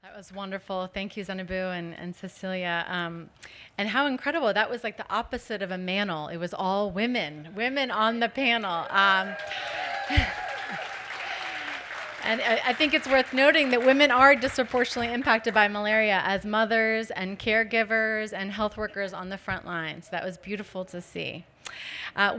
That was wonderful. Thank you, Zenabu and Cecilia. And how incredible. That was like the opposite of a manel. It was all women on the panel. And I think it's worth noting that women are disproportionately impacted by malaria as mothers and caregivers and health workers on the front lines. That was beautiful to see.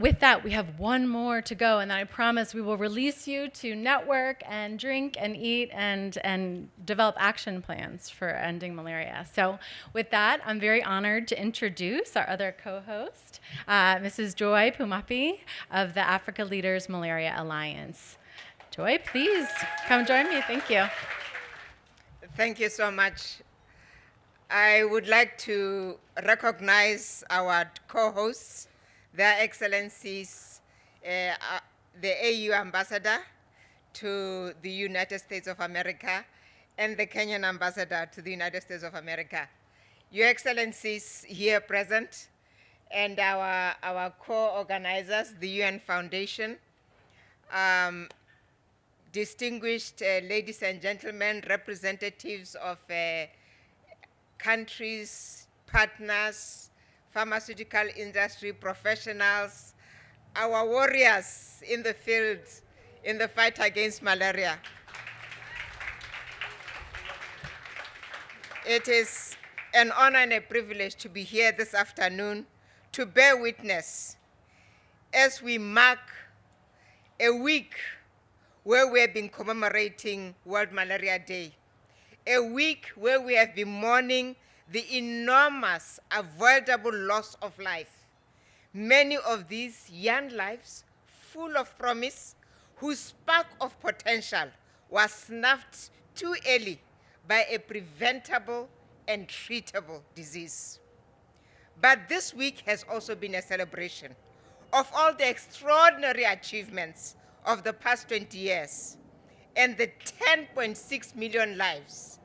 With that, we have one more to go, and I promise we will release you to network and drink and eat and develop action plans for ending malaria. So with that, I'm very honored to introduce our other co-host, Mrs. Joy Phumaphi of the Africa Leaders Malaria Alliance. Joy, please come join me. Thank you. Thank you so much. I would like to recognize our co-hosts, Their Excellencies, the AU Ambassador to the United States of America and the Kenyan Ambassador to the United States of America. Your Excellencies here present and our co-organizers, the UN Foundation, distinguished ladies and gentlemen, representatives of countries, partners, pharmaceutical industry professionals, our warriors in the field in the fight against malaria. It is an honor and a privilege to be here this afternoon to bear witness as we mark a week where we have been commemorating World Malaria Day, a week where we have been mourning the enormous, avoidable loss of life. Many of these young lives, full of promise, whose spark of potential was snuffed too early by a preventable and treatable disease. But this week has also been a celebration of all the extraordinary achievements of the past 20 years and the 10.6 million lives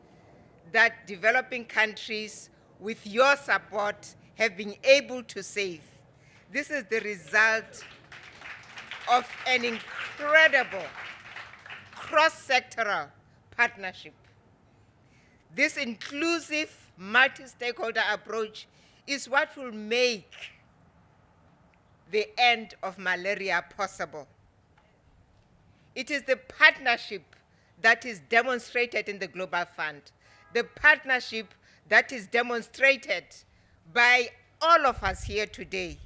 that developing countries, with your support, have been able to save. This is the result of an incredible cross-sectoral partnership. This inclusive, multi-stakeholder approach is what will make the end of malaria possible. It is the partnership that is demonstrated in the Global Fund, the partnership that is demonstrated by all of us here today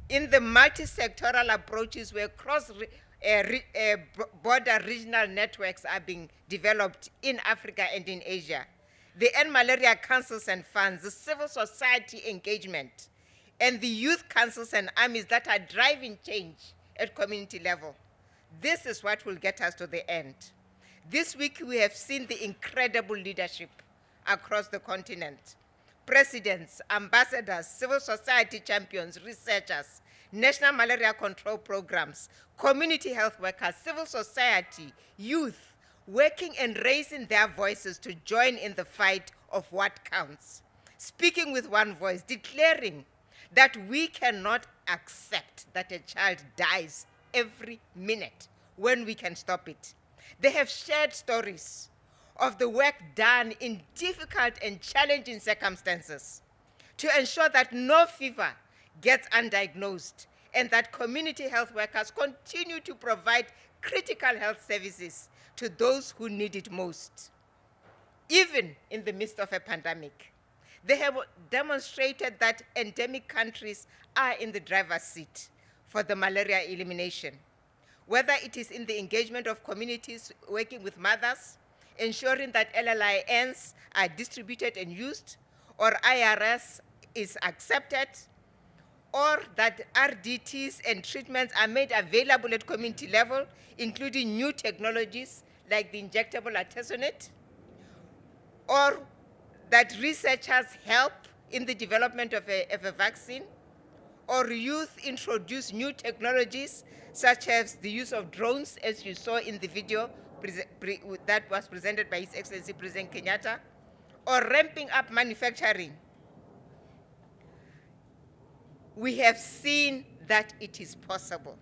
in the multi-sectoral approaches where cross-border regional networks are being developed in Africa and in Asia. The End Malaria Councils and Funds, the civil society engagement, and the youth councils and armies that are driving change at community level. This is what will get us to the end. This week we have seen the incredible leadership across the continent. Presidents, ambassadors, civil society champions, researchers, national malaria control programs, community health workers, civil society, youth, working and raising their voices to join in the fight of what counts. Speaking with one voice, declaring that we cannot accept that a child dies every minute when we can stop it. They have shared stories of the work done in difficult and challenging circumstances to ensure that no fever gets undiagnosed and that community health workers continue to provide critical health services to those who need it most, even in the midst of a pandemic. They have demonstrated that endemic countries are in the driver's seat for the malaria elimination, whether it is in the engagement of communities working with mothers, ensuring that LLINs are distributed and used, or IRS is accepted, or that RDTs and treatments are made available at community level, including new technologies like the injectable artesunate, or that researchers help in the development of a vaccine, or youth introduce new technologies such as the use of drones, as you saw in the video that was presented by His Excellency President Kenyatta, or ramping up manufacturing. We have seen that it is possible.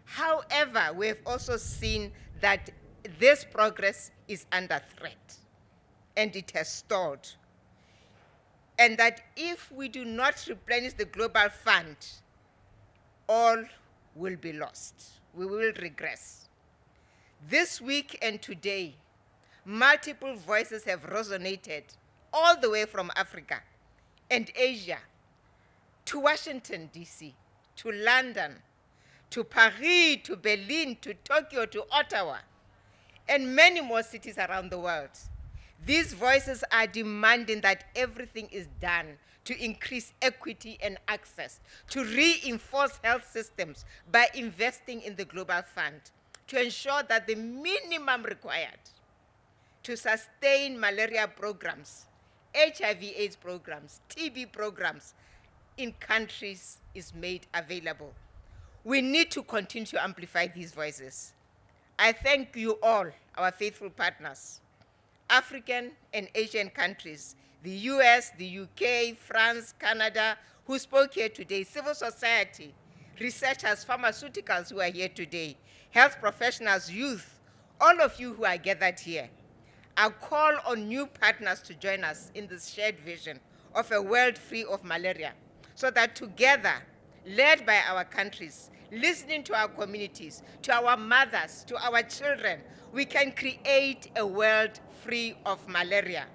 However, we have also seen that this progress is under threat. and it has stored. And that if we do not replenish the global fund, all will be lost. We will regress. This week and today, multiple voices have resonated all the way from Africa and Asia to Washington, D.C., to London, to Paris, to Berlin, to Tokyo, to Ottawa, and many more cities around the world. These voices are demanding that everything is done to increase equity and access, to reinforce health systems by investing in the Global Fund, to ensure that the minimum required to sustain malaria programs, HIV/AIDS programs, TB programs in countries is made available. We need to continue to amplify these voices. I thank you all, our faithful partners, African and Asian countries, the US, the UK, France, Canada, who spoke here today, civil society, researchers, pharmaceuticals who are here today, health professionals, youth, all of you who are gathered here. I call on new partners to join us in this shared vision of a world free of malaria, so that together, led by our countries, listening to our communities, to our mothers, to our children, we can create a world free of malaria.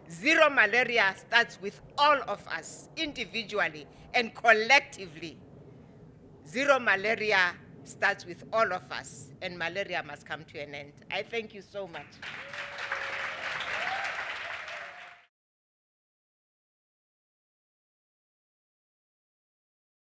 Zero malaria starts with all of us, individually and collectively. Zero malaria starts with all of us, and malaria must come to an end. I thank you so much.